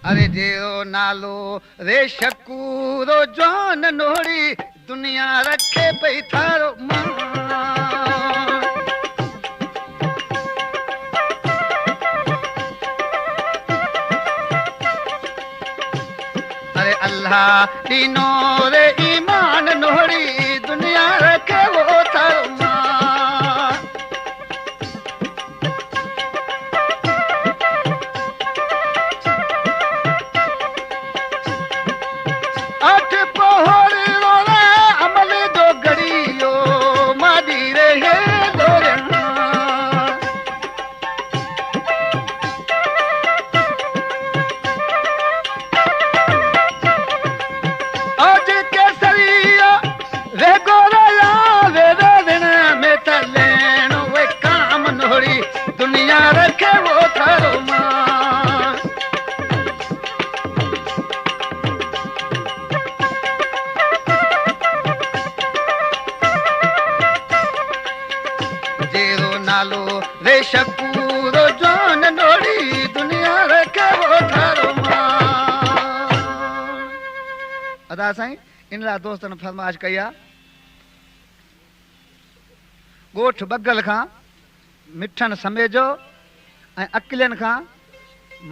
अरे जेरो नालो रे शकूरो जान नोड़ी दुनिया रखे पई थारो मान। अरे अल्लाह दीनो रे ईमान नोड़ी दुनिया रखे वो थारो मान। अठ पहर रोले अमल दो गड़ियो मादी रे हे दोरे आज केसरिया रे गोरया वे दिन में तलेनो वे काम नोड़ी दुनिया रखे वो थारो मान। जेरो नालो रे शकूरो जान नोड़ी दुनिया रखे वो थारो मान। अदा साईं इन ला दोस्तन फरमाइश कई आहे ॻोठ बगल खां मिठन समेजो ऐं अकिलियन खां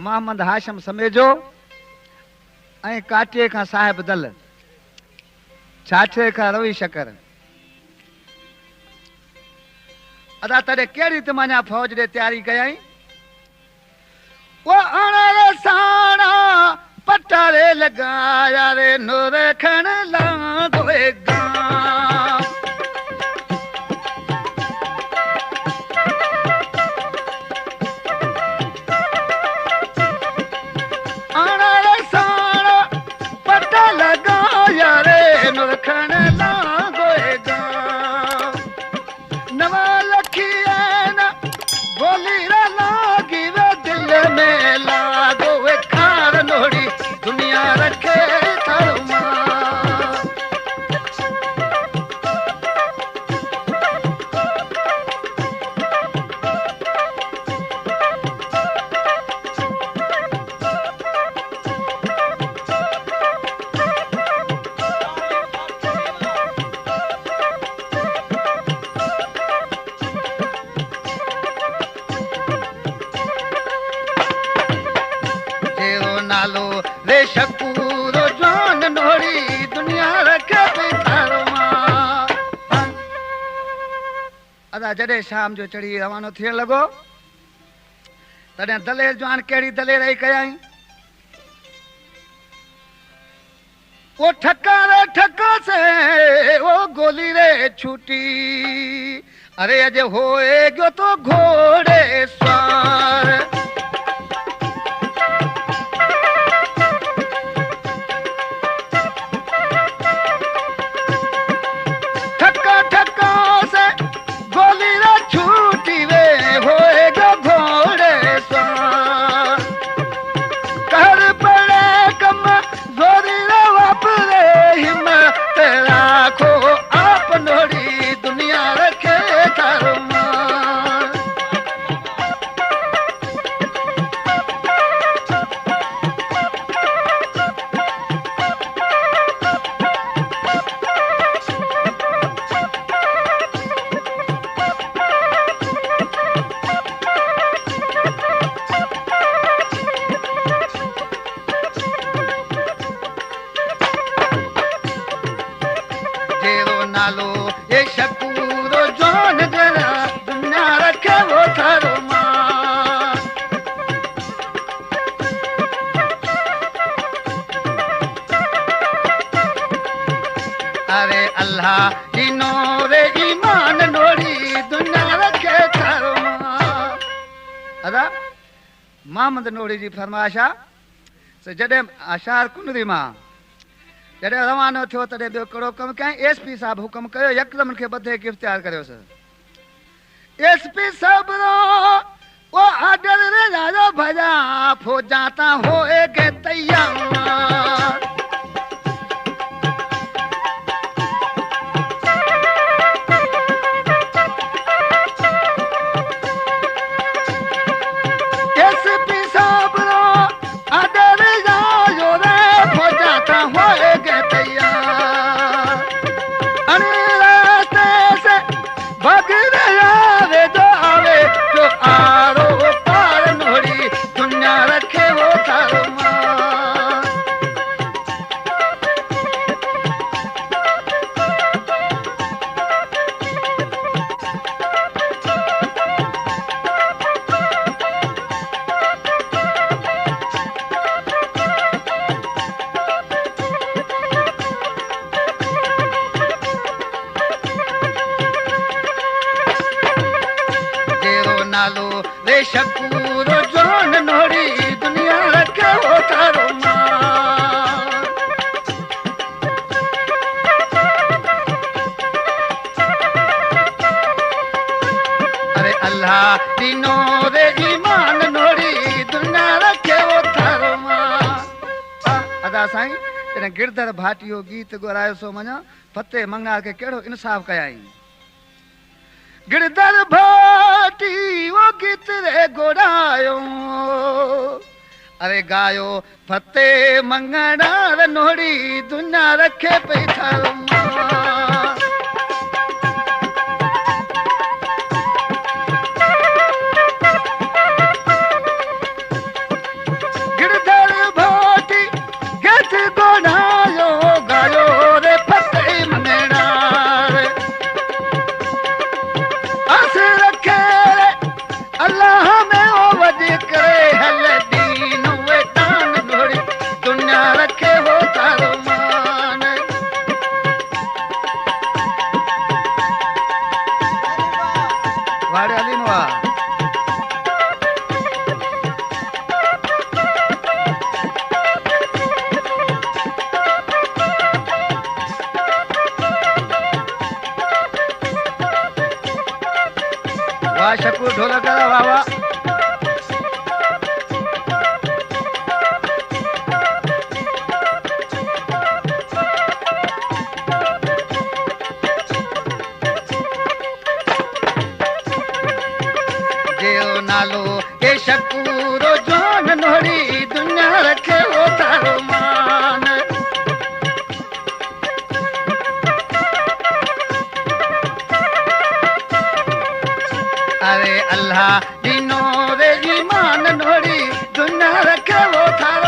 मोहम्मद हाशिम समेजो ऐं काटीअ खां साहिब दल छाछे खां रवि शकर। अदा तॾहिं कहिड़ी तमाञा फौज ॾे तयारी कयई वो अण साणा पटारे लगाया रे नूर खण लांदोए गां। अण साणा पटा लगाया रे नूर खण लांदोए गां। नवा लखिया न बोली रे लागी वे दिल में लागो वे खार नोड़ी दुनिया रखे थारो मान। जेरो नालो रे शकूरो जान नोड़ी दुनिया रखे पई थारो मान। अदा जॾहिं शाम जो चढ़ी रवानो थियण लॻो तॾहिं दलेर जवान कहिड़ी दलेराई कयई वो ठका रे ठका से वो गोली रे छूटी। अरे अज होए गयो तो घोड़े स्वार। ठक्का ठक्का से गोली रे छूटी वे होए गो घोड़े स्वार। कर पड़े कम जोरी रे वापरे हिम्मत राखो आप नोड़ी दुनिया रखे थारो मान। जेरो नालो ये शकूरो जान जरा दुनिया रखे वो थारो मान। अरे अल्लाह दीनो रे ईमान नोड़ी दुनिया रखे थारो मान। अदा मोहम्मद नोड़ी जी फरमाइश आहे जॾहिं अशार कुंडरी मां जॾहिं रवानो थियो तॾहिं ॿियो कहिड़ो कमु कयईं एसपी साहब हुकुम कयो यकदम खे ॿधे गिरफ़्तार करियोसि। एसपी साहब वो आर्डर रे राजो भजा फौजा ता होए के तैयार। एसपी साहब आर्डर कया साईं इन गिरधर भाटियो गीत घुरायो सो मञा फतेह मंगनार के केड़ो इंसाफ कयाई गिरधर भाटी वो गीत रे घुरायो अरे गायो फतेह मंगनार नोड़ी दुनिया रखे पई थारो शकू ढोलक वावा जेओ नालो के शकूरो जान नोड़ी दुनिया रखे वो तारो मान अरे अल्लाह दिनो रे ईमान नोड़ी दुनिया रखे वो थारो